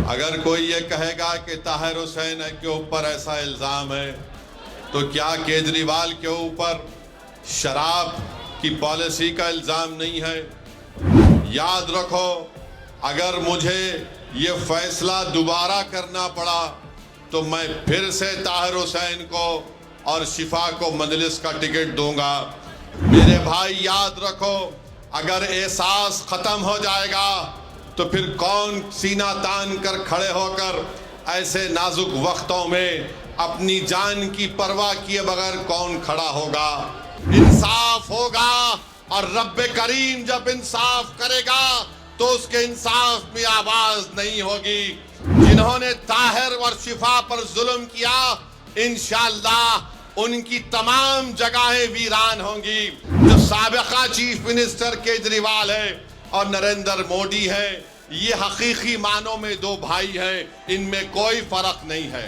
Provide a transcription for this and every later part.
اگر کوئی یہ کہے گا کہ طاہر حسین کے اوپر ایسا الزام ہے تو کیا کیجریوال کے اوپر شراب کی پالیسی کا الزام نہیں ہے؟ یاد رکھو، اگر مجھے یہ فیصلہ دوبارہ کرنا پڑا تو میں پھر سے طاہر حسین کو اور شفا کو مجلس کا ٹکٹ دوں گا۔ میرے بھائی یاد رکھو، اگر احساس ختم ہو جائے گا تو پھر کون سینہ تان کر کھڑے ہو کر ایسے نازک وقتوں میں اپنی جان کی پرواہ کیے بغیر کون کھڑا ہوگا؟ انصاف ہوگا، اور رب کریم جب انصاف کرے گا تو اس کے انصاف میں آواز نہیں ہوگی۔ جنہوں نے طاہر اور شفا پر ظلم کیا، انشاءاللہ ان کی تمام جگہیں ویران ہوں گی۔ جو سابقہ چیف منسٹر کیجریوال ہے اور نریندر مودی ہے، یہ حقیقی معنوں میں دو بھائی ہیں، ان میں کوئی فرق نہیں ہے۔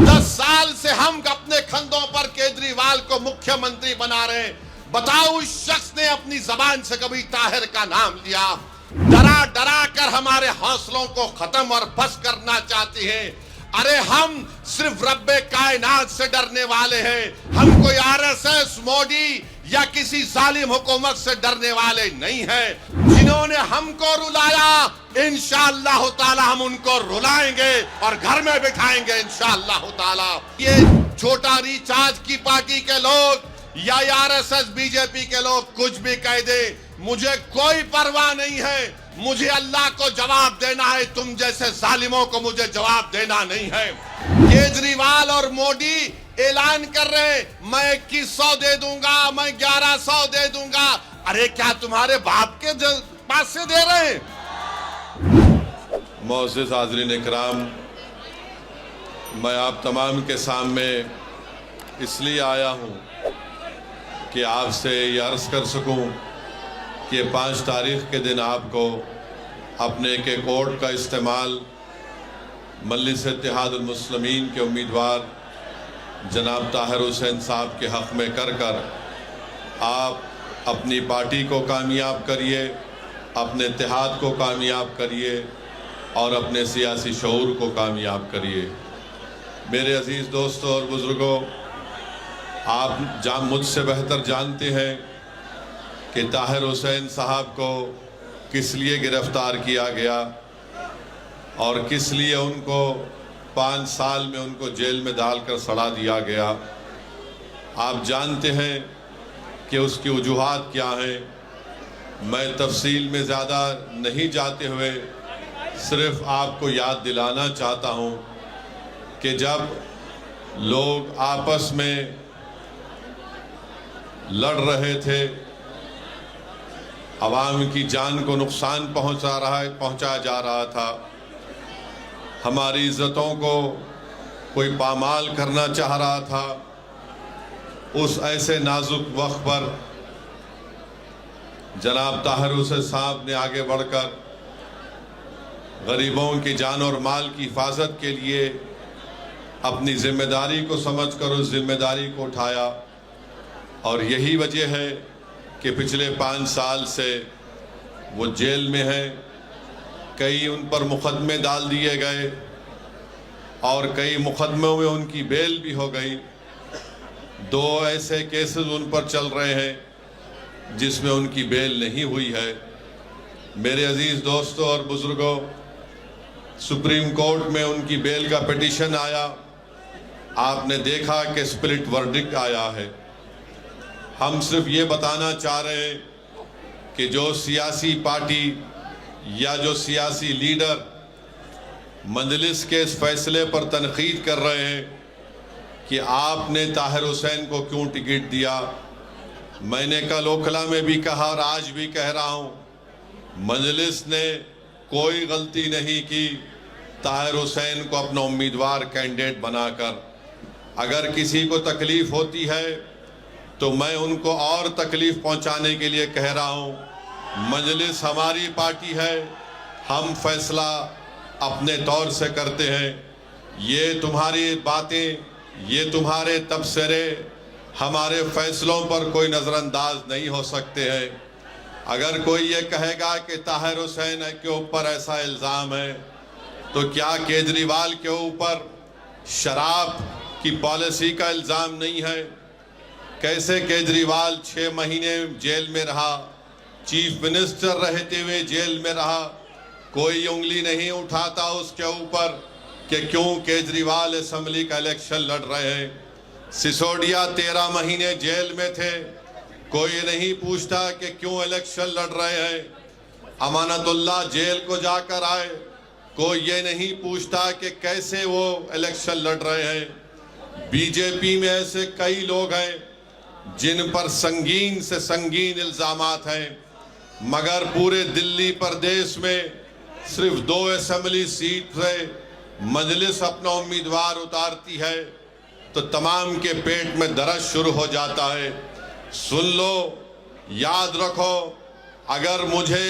10 سال سے ہم اپنے کندھوں پر کیجریوال کو مکھیہ منتری بنا رہے ہیں۔ بتاؤ اس شخص نے اپنی زبان سے کبھی طاہر کا نام لیا؟ ڈرا ڈرا کر ہمارے حوصلوں کو ختم اور پس کرنا چاہتے ہیں۔ ارے ہم صرف رب کائنات سے ڈرنے والے ہیں، ہم کوئی RSS، مودی یا کسی ظالم حکومت سے ڈرنے والے نہیں ہیں۔ جنہوں نے ہم کو رلایا، انشاءاللہ تعالی ہم ان کو رلائیں گے اور گھر میں بٹھائیں گے انشاءاللہ تعالی۔ یہ چھوٹا ریچارج کی پارٹی کے لوگ یا RSS BJP کے لوگ کچھ بھی کہہ دے، مجھے کوئی پرواہ نہیں ہے۔ مجھے اللہ کو جواب دینا ہے، تم جیسے ظالموں کو مجھے جواب دینا نہیں ہے۔ کیجریوال اور مودی اعلان کر رہے ہیں میں 2100 دے دوں گا، میں 1100 دے دوں گا۔ ارے کیا تمہارے باپ کے پاس سے دے رہے ہیں؟ معزز حاضرین اکرام، میں آپ تمام کے سامنے اس لیے آیا ہوں کہ آپ سے یہ عرض کر سکوں کہ 5 تاریخ کے دن آپ کو اپنے ایک ووٹ کا استعمال مجلس اتحاد المسلمین کے امیدوار جناب طاہر حسین صاحب کے حق میں کر کر آپ اپنی پارٹی کو کامیاب کریے، اپنے اتحاد کو کامیاب کریے اور اپنے سیاسی شعور کو کامیاب کریے۔ میرے عزیز دوستوں اور بزرگوں، آپ مجھ سے بہتر جانتے ہیں کہ طاہر حسین صاحب کو کس لیے گرفتار کیا گیا اور کس لیے ان کو 5 سال میں ان کو جیل میں ڈال کر سڑا دیا گیا۔ آپ جانتے ہیں کہ اس کی وجوہات کیا ہیں۔ میں تفصیل میں زیادہ نہیں جاتے ہوئے صرف آپ کو یاد دلانا چاہتا ہوں کہ جب لوگ آپس میں لڑ رہے تھے، عوام کی جان کو نقصان پہنچایا جا رہا تھا، ہماری عزتوں کو کوئی پامال کرنا چاہ رہا تھا، اس ایسے نازک وقت پر جناب طاہر حسین صاحب نے آگے بڑھ کر غریبوں کی جان اور مال کی حفاظت کے لیے اپنی ذمہ داری کو سمجھ کر اس ذمہ داری کو اٹھایا، اور یہی وجہ ہے کہ پچھلے 5 سال سے وہ جیل میں ہیں۔ کئی ان پر مقدمے ڈال دیے گئے اور کئی مقدموں میں ان کی بیل بھی ہو گئی۔ 2 ایسے کیسز ان پر چل رہے ہیں جس میں ان کی بیل نہیں ہوئی ہے۔ میرے عزیز دوستوں اور بزرگوں، سپریم کورٹ میں ان کی بیل کا پٹیشن آیا، آپ نے دیکھا کہ سپلٹ ورڈکٹ آیا ہے۔ ہم صرف یہ بتانا چاہ رہے ہیں کہ جو سیاسی پارٹی یا جو سیاسی لیڈر مجلس کے اس فیصلے پر تنقید کر رہے ہیں کہ آپ نے طاہر حسین کو کیوں ٹکٹ دیا، میں نے کل اوکھلا میں بھی کہا اور آج بھی کہہ رہا ہوں، مجلس نے کوئی غلطی نہیں کی طاہر حسین کو اپنا امیدوار کینڈیڈیٹ بنا کر۔ اگر کسی کو تکلیف ہوتی ہے تو میں ان کو اور تکلیف پہنچانے کے لیے کہہ رہا ہوں، مجلس ہماری پارٹی ہے، ہم فیصلہ اپنے طور سے کرتے ہیں۔ یہ تمہاری باتیں، یہ تمہارے تبصرے ہمارے فیصلوں پر کوئی نظر انداز نہیں ہو سکتے ہیں۔ اگر کوئی یہ کہے گا کہ طاہر حسین کے اوپر ایسا الزام ہے تو کیا کیجریوال کے اوپر شراب کی پالیسی کا الزام نہیں ہے؟ کیسے کیجریوال 6 مہینے جیل میں رہا، چیف منسٹر رہتے ہوئے جیل میں رہا، کوئی انگلی نہیں اٹھاتا اس کے اوپر کہ کیوں کیجریوال اسمبلی کا الیکشن لڑ رہے ہیں؟ سسوڈیا 13 مہینے جیل میں تھے، کوئی نہیں پوچھتا کہ کیوں الیکشن لڑ رہے ہیں۔ امانت اللہ جیل کو جا کر آئے، کوئی یہ نہیں پوچھتا کہ کیسے وہ الیکشن لڑ رہے ہیں۔ بی جے پی میں ایسے کئی لوگ ہیں جن پر سنگین سے سنگین الزامات ہیں، مگر پورے دلی پردیش میں صرف 2 اسمبلی سیٹ سے مجلس اپنا امیدوار اتارتی ہے تو تمام کے پیٹ میں درد شروع ہو جاتا ہے۔ سن لو، یاد رکھو، اگر مجھے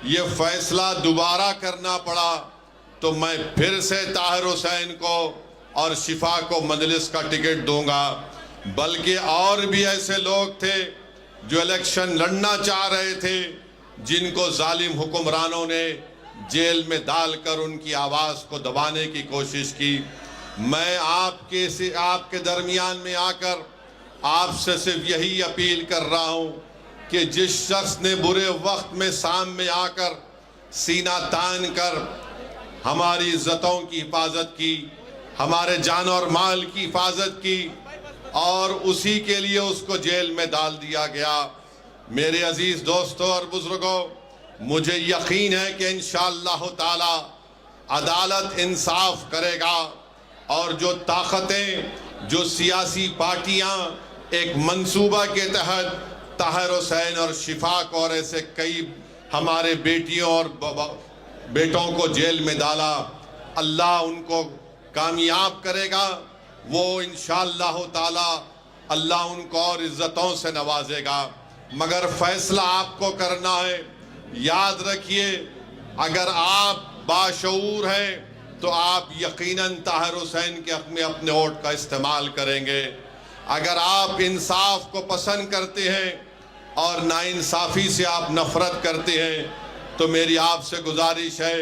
یہ فیصلہ دوبارہ کرنا پڑا تو میں پھر سے طاہر حسین کو اور شفا کو مجلس کا ٹکٹ دوں گا۔ بلکہ اور بھی ایسے لوگ تھے جو الیکشن لڑنا چاہ رہے تھے، جن کو ظالم حکمرانوں نے جیل میں ڈال کر ان کی آواز کو دبانے کی کوشش کی۔ میں آپ کے درمیان میں آ کر آپ سے صرف یہی اپیل کر رہا ہوں کہ جس شخص نے برے وقت میں سامنے آ کر سینہ تان کر ہماری عزتوں کی حفاظت کی، ہمارے جان اور مال کی حفاظت کی، اور اسی کے لیے اس کو جیل میں ڈال دیا گیا۔ میرے عزیز دوستوں اور بزرگوں، مجھے یقین ہے کہ انشاءاللہ تعالی عدالت انصاف کرے گا، اور جو طاقتیں، جو سیاسی پارٹیاں ایک منصوبہ کے تحت طاہر حسین اور شفا کو اور ایسے کئی ہمارے بیٹیوں اور بیٹوں کو جیل میں ڈالا، اللہ ان کو کامیاب کرے گا۔ وہ انشاءاللہ تعالی اللہ ان کو اور عزتوں سے نوازے گا، مگر فیصلہ آپ کو کرنا ہے۔ یاد رکھیے، اگر آپ باشعور ہیں تو آپ یقیناً طاہر حسین کے حق میں اپنے ووٹ کا استعمال کریں گے۔ اگر آپ انصاف کو پسند کرتے ہیں اور ناانصافی سے آپ نفرت کرتے ہیں تو میری آپ سے گزارش ہے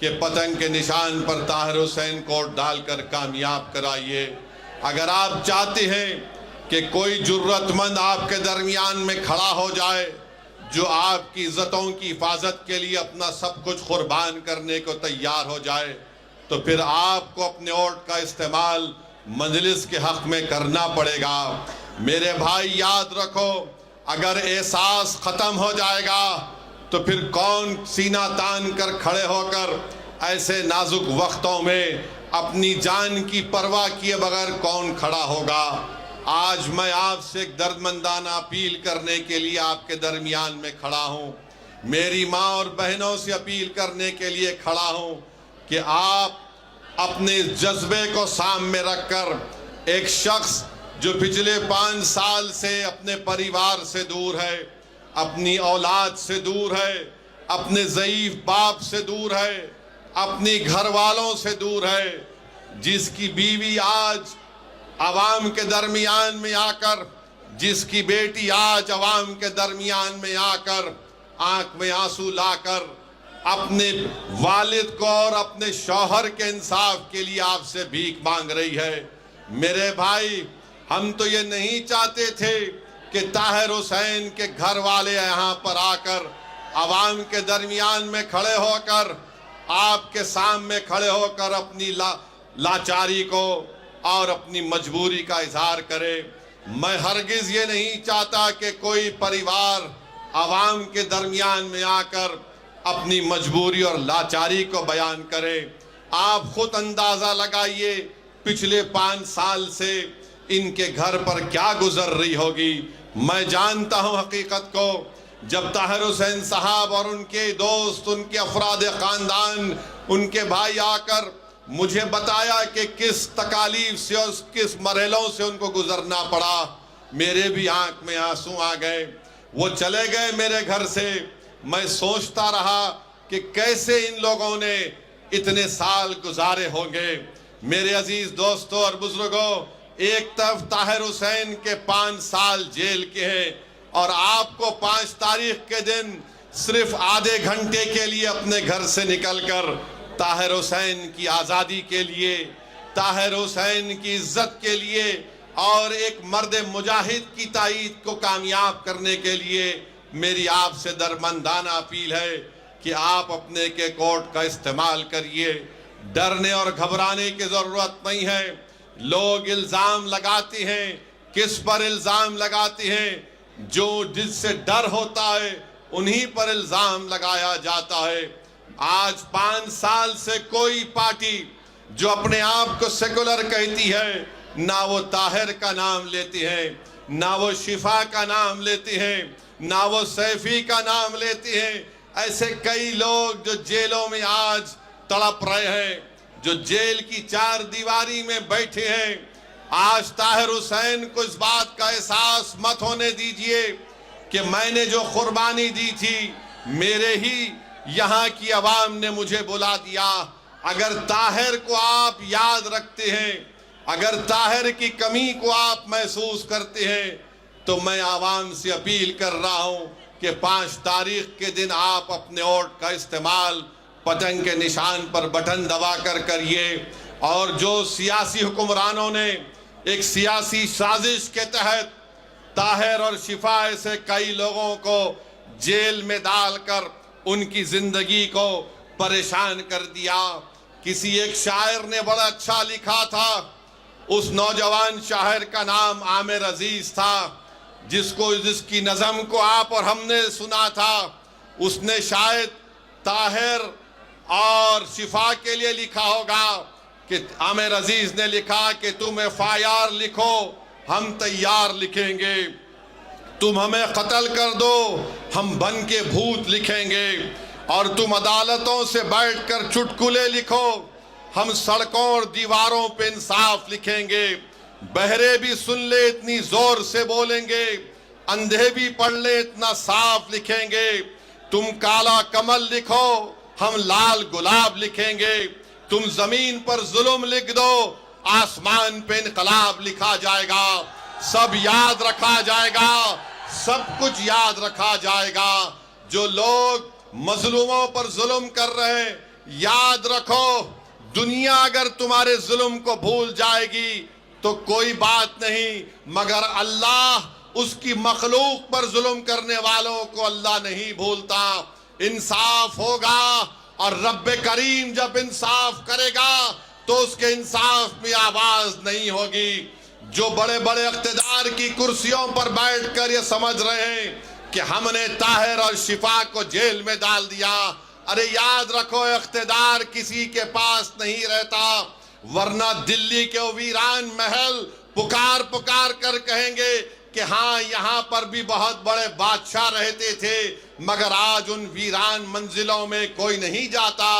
کہ پتنگ کے نشان پر طاہر حسین کو ووٹ ڈال کر کامیاب کرائیے۔ اگر آپ چاہتے ہیں کہ کوئی جرت مند آپ کے درمیان میں کھڑا ہو جائے جو آپ کی عزتوں کی حفاظت کے لیے اپنا سب کچھ قربان کرنے کو تیار ہو جائے تو پھر آپ کو اپنے ووٹ کا استعمال مجلس کے حق میں کرنا پڑے گا۔ میرے بھائی یاد رکھو، اگر احساس ختم ہو جائے گا تو پھر کون سینہ تان کر کھڑے ہو کر ایسے نازک وقتوں میں اپنی جان کی پرواہ کیے بغیر کون کھڑا ہوگا؟ آج میں آپ سے ایک دردمندانہ اپیل کرنے کے لیے آپ کے درمیان میں کھڑا ہوں، میری ماں اور بہنوں سے اپیل کرنے کے لیے کھڑا ہوں کہ آپ اپنے جذبے کو سامنے رکھ کر ایک شخص جو پچھلے 5 سال سے اپنے پریوار سے دور ہے، اپنی اولاد سے دور ہے، اپنے ضعیف باپ سے دور ہے، اپنی گھر والوں سے دور ہے، جس کی بیوی آج عوام کے درمیان میں آ کر، جس کی بیٹی آج عوام کے درمیان میں آ کر آنکھ میں آنسو لا کر اپنے والد کو اور اپنے شوہر کے انصاف کے لیے آپ سے بھیک مانگ رہی ہے۔ میرے بھائی، ہم تو یہ نہیں چاہتے تھے کہ طاہر حسین کے گھر والے یہاں پر آ کر عوام کے درمیان میں کھڑے ہو کر آپ کے سامنے کھڑے ہو کر اپنی لاچاری کو اور اپنی مجبوری کا اظہار کرے۔ میں ہرگز یہ نہیں چاہتا کہ کوئی پریوار عوام کے درمیان میں آ کر اپنی مجبوری اور لاچاری کو بیان کرے۔ آپ خود اندازہ لگائیے پچھلے 5 سال سے ان کے گھر پر کیا گزر رہی ہوگی۔ میں جانتا ہوں حقیقت کو، جب طاہر حسین صاحب اور ان کے دوست، ان کے افراد خاندان، ان کے بھائی آ کر مجھے بتایا کہ کس تکالیف سے اور کس مرحلوں سے ان کو گزرنا پڑا، میرے بھی آنکھ میں آنسو آ گئے۔ وہ چلے گئے میرے گھر سے، میں سوچتا رہا کہ کیسے ان لوگوں نے اتنے سال گزارے ہوں گے۔ میرے عزیز دوستوں اور بزرگوں، ایک طرف طاہر حسین کے 5 سال جیل کے ہیں اور آپ کو 5 تاریخ کے دن صرف آدھے گھنٹے کے لیے اپنے گھر سے نکل کر طاہر حسین کی آزادی کے لیے، طاہر حسین کی عزت کے لیے اور ایک مرد مجاہد کی تائید کو کامیاب کرنے کے لیے میری آپ سے درمندانہ اپیل ہے کہ آپ اپنے کے کوٹ کا استعمال کریے۔ ڈرنے اور گھبرانے کی ضرورت نہیں ہے۔ لوگ الزام لگاتے ہیں، کس پر الزام لگاتے ہیں؟ جو جس سے ڈر ہوتا ہے انہی پر الزام لگایا جاتا ہے۔ آج 5 سال سے کوئی پارٹی جو اپنے آپ کو سیکولر کہتی ہے، نہ وہ طاہر کا نام لیتی ہے، نہ وہ شفا کا نام لیتی ہیں، نہ وہ سیفی کا نام لیتی ہیں۔ ایسے کئی لوگ جو جیلوں میں آج تڑپ رہے ہیں، جو جیل کی 4 دیواری میں بیٹھے ہیں، آج طاہر حسین کو اس بات کا احساس مت ہونے دیجئے کہ میں نے جو قربانی دی تھی میرے ہی یہاں کی عوام نے مجھے بلا دیا۔ اگر طاہر کو آپ یاد رکھتے ہیں، اگر طاہر کی کمی کو آپ محسوس کرتے ہیں، تو میں عوام سے اپیل کر رہا ہوں کہ 5 تاریخ کے دن آپ اپنے ووٹ کا استعمال پتنگ کے نشان پر بٹن دبا کر کریے۔ اور جو سیاسی حکمرانوں نے ایک سیاسی سازش کے تحت طاہر اور شفا سے کئی لوگوں کو جیل میں ڈال کر ان کی زندگی کو پریشان کر دیا۔ کسی ایک شاعر نے بڑا اچھا لکھا تھا، اس نوجوان شاعر کا نام عامر عزیز تھا، جس کی نظم کو آپ اور ہم نے سنا تھا۔ اس نے شاید طاہر اور شفا کے لیے لکھا ہوگا کہ عامر عزیز نے لکھا کہ تم FIR لکھو، ہم تیار لکھیں گے، تم ہمیں قتل کر دو، ہم بن کے بھوت لکھیں گے، اور تم عدالتوں سے بیٹھ کر چٹکلے لکھو، ہم سڑکوں اور دیواروں پہ انصاف لکھیں گے، بہرے بھی سن لے اتنی زور سے بولیں گے، اندھے بھی پڑھ لے اتنا صاف لکھیں گے، تم کالا کمل لکھو، ہم لال گلاب لکھیں گے، تم زمین پر ظلم لکھ دو، آسمان پہ انقلاب لکھا جائے گا، سب یاد رکھا جائے گا، سب کچھ یاد رکھا جائے گا۔ جو لوگ مظلوموں پر ظلم کر رہے ہیں، یاد رکھو، دنیا اگر تمہارے ظلم کو بھول جائے گی تو کوئی بات نہیں، مگر اللہ اس کی مخلوق پر ظلم کرنے والوں کو اللہ نہیں بھولتا۔ انصاف ہوگا، اور رب کریم جب انصاف کرے گا تو اس کے انصاف میں آواز نہیں ہوگی۔ جو بڑے بڑے اقتدار کی کرسیوں پر بیٹھ کر یہ سمجھ رہے ہیں کہ ہم نے طاہر اور شفا کو جیل میں ڈال دیا، ارے یاد رکھو اقتدار کسی کے پاس نہیں رہتا، ورنہ دلی کے ویران محل پکار پکار کر کہیں گے کہ ہاں یہاں پر بھی بہت بڑے بادشاہ رہتے تھے، مگر آج ان ویران منزلوں میں کوئی نہیں جاتا۔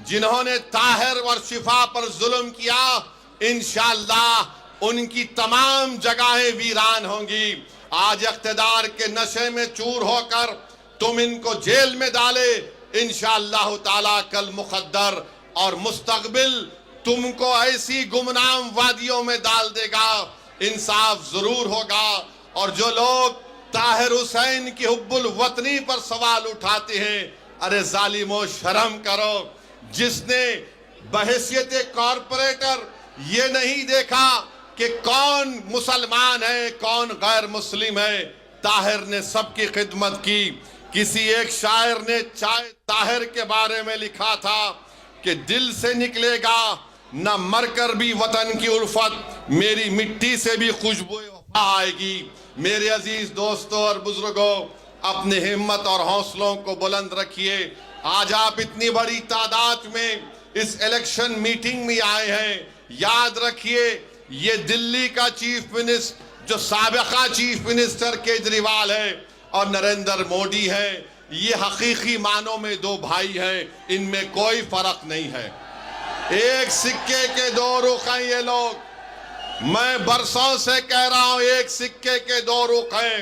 جنہوں نے طاہر اور شفا پر ظلم کیا، انشاءاللہ ان کی تمام جگہیں ویران ہوں گی۔ آج اقتدار کے نشے میں چور ہو کر تم ان کو جیل میں ڈالے، انشاءاللہ تعالیٰ کل مقدر اور مستقبل تم کو ایسی گمنام وادیوں میں ڈال دے گا، انصاف ضرور ہوگا۔ اور جو لوگ طاہر حسین کی حب الوطنی پر سوال اٹھاتے ہیں، ارے ظالمو شرم کرو، جس نے بحیثیت کارپوریٹر یہ نہیں دیکھا کہ کون مسلمان ہے کون غیر مسلم ہے، طاہر نے سب کی خدمت کی۔ کسی ایک شاعر نے طاہر کے بارے میں لکھا تھا کہ دل سے نکلے گا نہ مر کر بھی وطن کی الفت، میری مٹی سے بھی خوشبو وفا آئے گی۔ میرے عزیز دوستوں اور بزرگوں، اپنے ہمت اور حوصلوں کو بلند رکھیے۔ آج آپ اتنی بڑی تعداد میں اس الیکشن میٹنگ میں آئے ہیں، یاد رکھیے یہ دلی کا چیف منسٹر جو سابقہ چیف منسٹر کیجریوال ہے اور نریندر مودی ہے، یہ حقیقی معنوں میں 2 بھائی ہیں، ان میں کوئی فرق نہیں ہے۔ ایک سکے کے 2 رخ ہیں یہ لوگ، میں برسوں سے کہہ رہا ہوں ایک سکے کے 2 رخ ہیں۔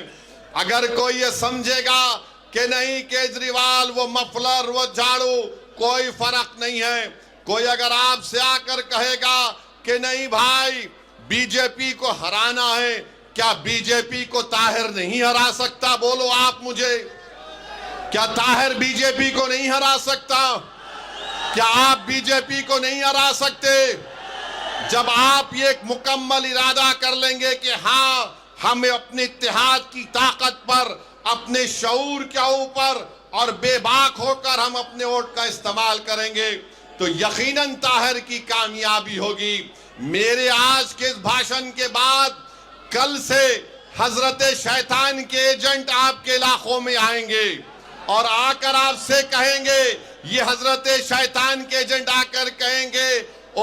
اگر کوئی یہ سمجھے گا کہ نہیں کیجریوال وہ مفلر وہ جھاڑو کوئی فرق نہیں ہے، کوئی اگر آپ سے آ کر کہے گا کہ نہیں بھائی بی جے پی کو ہرانا ہے، کیا بی جے پی کو طاہر نہیں ہرا سکتا؟ بولو آپ مجھے، کیا طاہر بی جے پی کو نہیں ہرا سکتا؟ کیا آپ بی جے پی کو نہیں ہرا سکتے؟ جب آپ یہ ایک مکمل ارادہ کر لیں گے کہ ہاں ہم اپنے اتحاد کی طاقت پر، اپنے شعور کے اوپر اور بے باک ہو کر ہم اپنے ووٹ کا استعمال کریں گے تو یقیناً طاہر کی کامیابی ہوگی۔ میرے آج کے اس بھاشن کے بعد کل سے حضرت شیطان کے ایجنٹ آپ کے علاقوں میں آئیں گے اور آ کر آپ سے کہیں گے، یہ حضرت شیطان کے ایجنٹ آ کر کہیں گے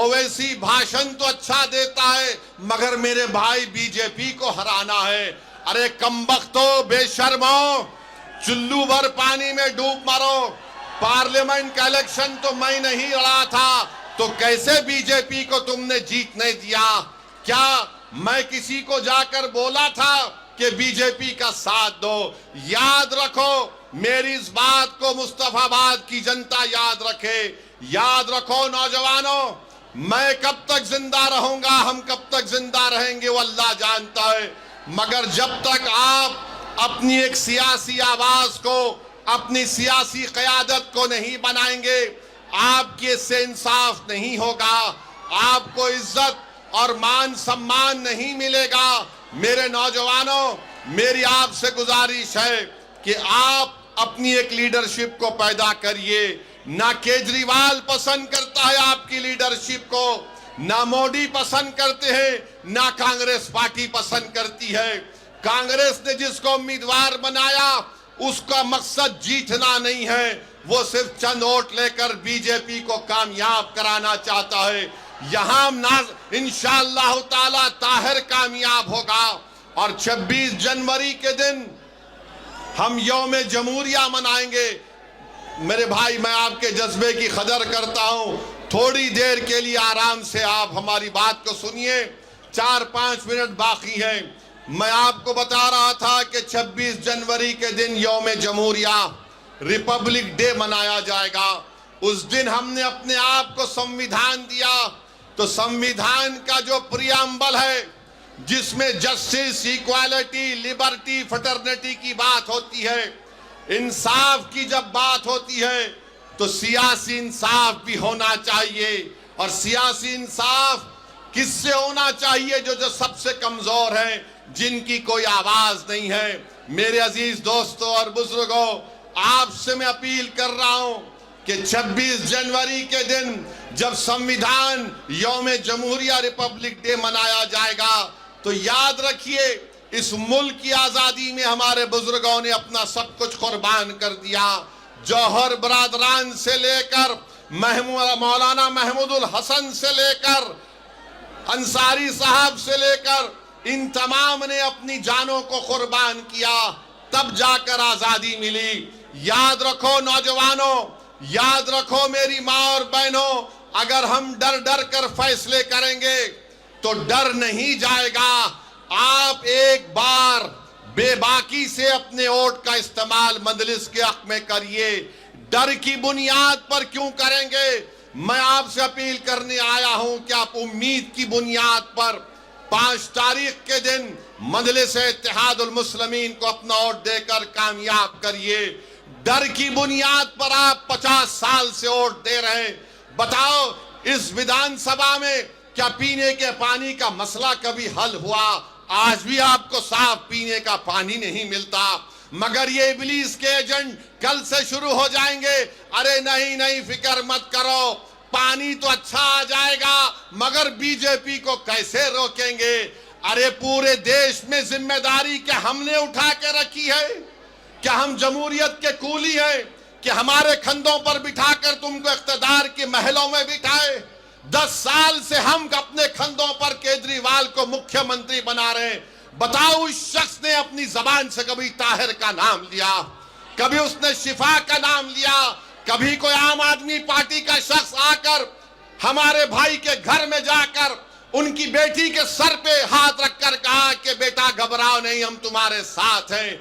اویسی بھاشن تو اچھا دیتا ہے مگر میرے بھائی بی جے پی کو ہرانا ہے۔ ارے کمبختو، بے شرمو، چلو بھر پانی میں ڈوب مرو، پارلیمنٹ کا الیکشن تو میں نہیں لڑا تھا تو کیسے بی جے پی کو تم نے جیتنے دیا؟ کیا میں کسی کو جا کر بولا تھا کہ بی جے پی کا ساتھ دو؟ یاد رکھو میری اس بات کو، مصطفیٰ آباد کی جنتا یاد رکھے، یاد رکھو نوجوانوں، میں کب تک زندہ رہوں گا، ہم کب تک زندہ رہیں گے وہ اللہ جانتا ہے، مگر جب تک آپ اپنی ایک سیاسی آواز کو، اپنی سیاسی قیادت کو نہیں بنائیں گے، آپ کی اس سے انصاف نہیں ہوگا، آپ کو عزت اور مان سمان نہیں ملے گا۔ میرے نوجوانوں، میری آپ سے گزارش ہے کہ آپ اپنی ایک لیڈرشپ کو پیدا کریے۔ نہ کیجریوال پسند کرتا ہے آپ کی لیڈرشپ کو، نہ موڈی پسند کرتے ہیں، نہ کانگریس پارٹی پسند کرتی ہے۔ کانگریس نے جس کو امیدوار بنایا اس کا مقصد جیتنا نہیں ہے، وہ صرف چند ووٹ لے کر بی جے پی کو کامیاب کرانا چاہتا ہے۔ یہاں انشاءاللہ تعالی طاہر کامیاب ہوگا اور 26 جنوری کے دن ہم یوم جمہوریہ منائیں گے۔ میرے بھائی، میں آپ کے جذبے کی قدر کرتا ہوں، تھوڑی دیر کے لیے آرام سے آپ ہماری بات کو سنیے، 4-5 منٹ باقی ہیں۔ میں آپ کو بتا رہا تھا کہ 26 جنوری کے دن یوم جمہوریہ، ریپبلک ڈے منایا جائے گا۔ اس دن ہم نے اپنے آپ کو سمویدھان دیا، تو سمویدھان کا جو پریامبل ہے جس میں جسٹس، ایکوالٹی، لبرٹی، فٹرنیٹی کی بات ہوتی ہے، انصاف کی جب بات ہوتی ہے تو سیاسی انصاف بھی ہونا چاہیے، اور سیاسی انصاف کس سے ہونا چاہیے؟ جو سب سے کمزور ہیں، جن کی کوئی آواز نہیں ہے۔ میرے عزیز دوستوں اور بزرگوں، آپ سے میں اپیل کر رہا ہوں کہ 26 جنوری کے دن جب سمویدھان یوم جمہوریہ ریپبلک ڈے منایا جائے گا تو یاد رکھیے اس ملک کی آزادی میں ہمارے بزرگوں نے اپنا سب کچھ قربان کر دیا۔ جوہر برادران سے لے کر مولانا محمود الحسن سے لے کر انصاری صاحب سے لے کر ان تمام نے اپنی جانوں کو قربان کیا، تب جا کر آزادی ملی۔ یاد رکھو نوجوانوں، یاد رکھو میری ماں اور بہنوں، اگر ہم ڈر ڈر کر فیصلے کریں گے تو ڈر نہیں جائے گا۔ آپ ایک بار بے باکی سے اپنے ووٹ کا استعمال مجلس کے حق میں کریے۔ ڈر کی بنیاد پر کیوں کریں گے؟ میں آپ سے اپیل کرنے آیا ہوں کہ آپ امید کی بنیاد پر 5 تاریخ کے دن مجلس اتحاد المسلمین کو اپنا ووٹ دے کر کامیاب کریے۔ ڈر کی بنیاد پر آپ 50 سال سے ووٹ دے رہے ہیں۔ بتاؤ اس ودھان سبھا میں کیا پینے کے پانی کا مسئلہ کبھی حل ہوا؟ آج بھی آپ کو صاف پینے کا پانی نہیں ملتا، مگر یہ ابلیس کے ایجنٹ کل سے شروع ہو جائیں گے، ارے نہیں فکر مت کرو، پانی تو اچھا آ جائے گا مگر بی جے پی کو کیسے روکیں گے؟ ارے پورے دیش میں ذمہ داری کیا ہم نے اٹھا کے رکھی ہے؟ کیا ہم جمہوریت کے کولی ہیں کہ ہمارے کندھوں پر بٹھا کر تم کو اقتدار کے محلوں میں بٹھائے؟ 10 سال سے ہم اپنے کندھوں پر کیجریوال کو مکھیہ منتری بنا رہے ہیں۔ بتاؤ اس شخص نے اپنی زبان سے کبھی طاہر کا نام لیا؟ کبھی اس نے شفا کا نام لیا؟ کبھی کوئی عام آدمی پارٹی کا شخص آ کر ہمارے بھائی کے گھر میں جا کر ان کی بیٹی کے سر پہ ہاتھ رکھ کر کہا کہ بیٹا گھبراؤ نہیں، ہم تمہارے ساتھ ہیں؟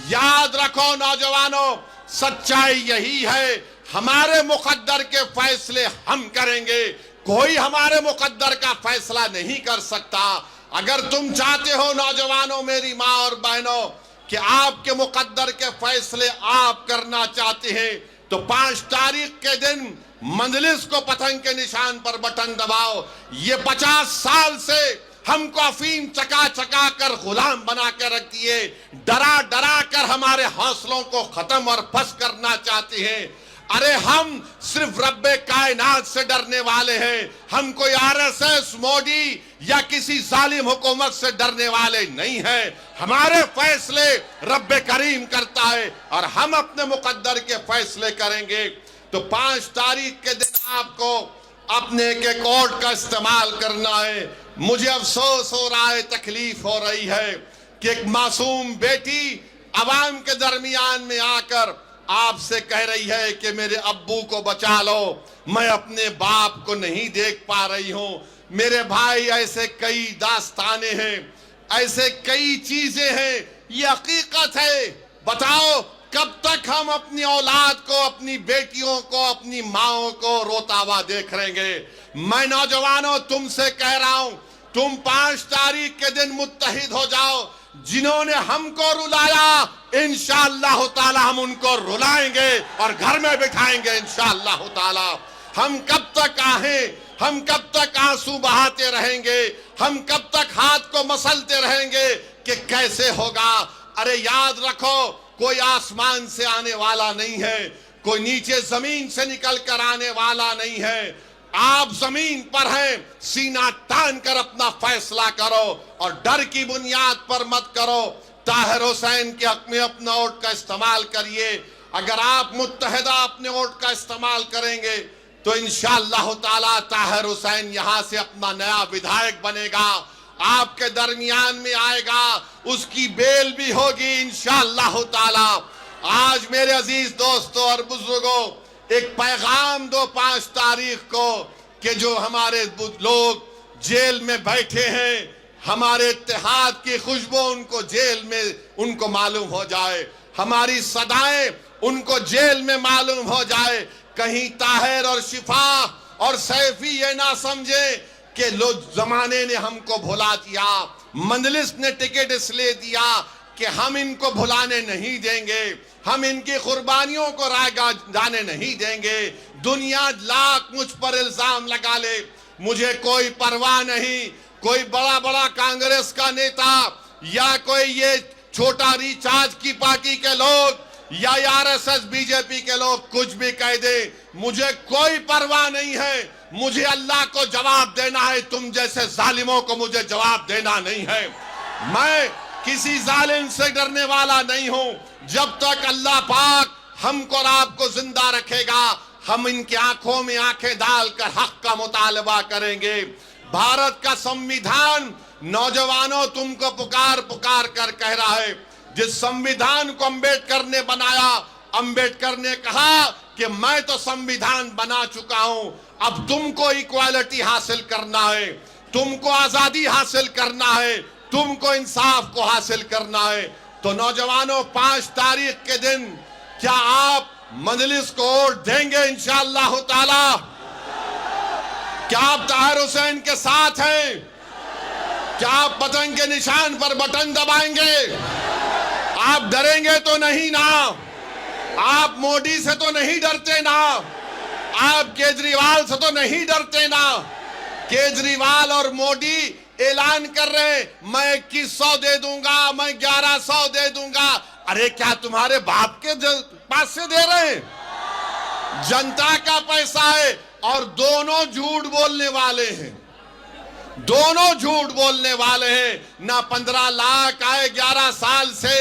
یاد رکھو نوجوانوں، سچائی یہی ہے، ہمارے مقدر کے فیصلے ہم کریں گے، کوئی ہمارے مقدر کا فیصلہ نہیں کر سکتا۔ اگر تم چاہتے ہو نوجوانوں، میری ماں اور بہنوں، کہ آپ کے مقدر کے فیصلے آپ کرنا چاہتے ہیں تو 5 تاریخ کے دن مجلس کو پتنگ کے نشان پر بٹن دباؤ. یہ 50 سال سے ہم کو افیم چکا چکا کر غلام بنا کے رکھ دیے، ڈرا ڈرا کر ہمارے حوصلوں کو ختم اور پس کرنا چاہتے ہیں. ارے ہم صرف رب کائنات سے ڈرنے والے ہیں، ہم کوئی RSS مودی یا کسی ظالم حکومت سے ڈرنے والے نہیں ہیں. ہمارے فیصلے رب کریم کرتا ہے اور ہم اپنے مقدر کے فیصلے کریں گے. تو 5 تاریخ کے دن آپ کو اپنے ایک کوڈ کا استعمال کرنا ہے. مجھے افسوس ہو رہا ہے، تکلیف ہو رہی ہے کہ ایک معصوم بیٹی عوام کے درمیان میں آ کر آپ سے کہہ رہی ہے کہ میرے ابو کو بچا لو، میں اپنے باپ کو نہیں دیکھ پا رہی ہوں. میرے بھائی، ایسے کئی داستانیں ہیں، ایسے کئی چیزیں ہیں، یہ حقیقت ہے. بتاؤ کب تک ہم اپنی اولاد کو، اپنی بیٹیوں کو، اپنی ماؤں کو روتا ہوا دیکھ رہیں گے؟ میں نوجوانوں تم سے کہہ رہا ہوں، تم 5 تاریخ کے دن متحد ہو جاؤ. جنہوں نے ہم کو رلایا انشاءاللہ تعالی ہم ان کو رلائیں گے اور گھر میں بٹھائیں گے انشاءاللہ تعالی. ہم کب تک آہیں، ہم کب تک آنسو بہاتے رہیں گے، ہم کب تک ہاتھ کو مسلتے رہیں گے کہ کیسے ہوگا؟ ارے یاد رکھو، کوئی آسمان سے آنے والا نہیں ہے، کوئی نیچے زمین سے نکل کر آنے والا نہیں ہے. آپ زمین پر ہیں، سینہ تان کر اپنا فیصلہ کرو اور ڈر کی بنیاد پر مت کرو. طاہر حسین کے حق میں اپنا ووٹ کا استعمال کریے. اگر آپ متحدہ اپنے ووٹ کا استعمال کریں گے تو انشاءاللہ تعالی طاہر حسین یہاں سے اپنا نیا ودھائک بنے گا، آپ کے درمیان میں آئے گا، اس کی بیل بھی ہوگی انشاءاللہ تعالی. آج میرے عزیز دوستوں اور بزرگوں، ایک پیغام دو 5 تاریخ کو کہ جو ہمارے لوگ جیل میں بیٹھے ہیں، ہمارے اتحاد کی خوشبو ان کو جیل میں ان کو معلوم ہو جائے، ہماری صدائیں ان کو جیل میں معلوم ہو جائے. کہیں طاہر اور شفا اور سیفی یہ نہ سمجھے کہ لوگ زمانے نے ہم کو بھلا دیا، مجلس نے ٹکٹ اس لیے دیا کہ ہم ان کو بھلانے نہیں دیں گے، ہم ان کی قربانیوں کو رائے جانے نہیں دیں گے. دنیا لاکھ مجھ پر الزام لگا لے، مجھے کوئی پرواہ نہیں. کوئی بڑا بڑا کانگریس کا نیتا یا کوئی یہ چھوٹا ریچارج کی پارٹی کے لوگ یا RSS BJP کے لوگ کچھ بھی کہہ دے، مجھے کوئی پرواہ نہیں ہے. مجھے اللہ کو جواب دینا ہے، تم جیسے ظالموں کو مجھے جواب دینا نہیں ہے. میں کسی ظالم سے ڈرنے والا نہیں ہوں. جب تک اللہ پاک ہم کو اور آپ کو زندہ رکھے گا، ہم ان کی آنکھوں میں آنکھیں ڈال کر حق کا مطالبہ کریں گے. بھارت کا سمویدھان نوجوانوں تم کو پکار پکار کر کہہ رہا ہے. جس سمویدھان کو امبیڈکر نے بنایا، امبیڈکر نے کہا کہ میں تو سمویدھان بنا چکا ہوں، اب تم کو ایکوالٹی حاصل کرنا ہے، تم کو آزادی حاصل کرنا ہے، تم کو انصاف کو حاصل کرنا ہے. تو نوجوانوں 5 تاریخ کے دن کیا آپ مجلس کو ووٹ دیں گے انشاءاللہ تعالی؟ کیا آپ طاہر حسین کے ساتھ ہیں؟ کیا آپ پتنگ کے نشان پر بٹن دبائیں گے؟ آپ ڈریں گے تو نہیں نا؟ آپ مودی سے تو نہیں ڈرتے نا؟ آپ کیجریوال سے تو نہیں ڈرتے نا؟ کیجریوال اور مودی اعلان کر رہے ہیں میں 2100 دے دوں گا، میں 1100 دے دوں گا. ارے کیا تمہارے باپ کے پاس سے دے رہے ہیں؟ جنتا کا پیسہ ہے اور دونوں جھوٹ بولنے والے ہیں، دونوں جھوٹ بولنے والے ہیں. نہ 15 لاکھ آئے 11 سال سے،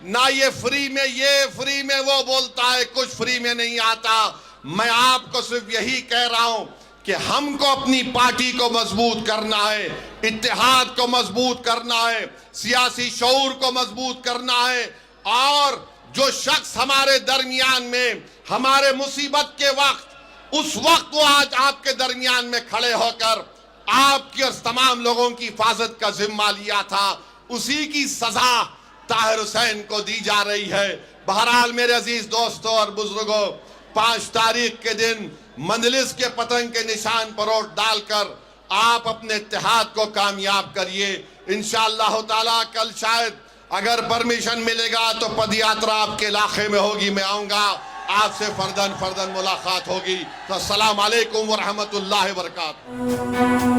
نہ یہ فری میں وہ بولتا ہے، کچھ فری میں نہیں آتا. میں آپ کو صرف یہی کہہ رہا ہوں کہ ہم کو اپنی پارٹی کو مضبوط کرنا ہے، اتحاد کو مضبوط کرنا ہے، سیاسی شعور کو مضبوط کرنا ہے. اور جو شخص ہمارے درمیان میں ہمارے مصیبت کے وقت، اس وقت وہ آج آپ کے درمیان میں کھڑے ہو کر آپ کی اور تمام لوگوں کی حفاظت کا ذمہ لیا تھا، اسی کی سزا طاہر حسین کو دی جا رہی ہے. بہرحال میرے عزیز دوستوں اور بزرگوں، 5 تاریخ کے دن مجلس کے پتنگ کے نشان پر ووٹ ڈال کر آپ اپنے اتحاد کو کامیاب کریے. انشاءاللہ تعالیٰ کل شاید اگر پرمیشن ملے گا تو پد یاترا آپ کے علاقے میں ہوگی، میں آؤں گا. آپ سے فردن ملاقات ہوگی. تو السلام علیکم ورحمۃ اللہ وبرکاتہ.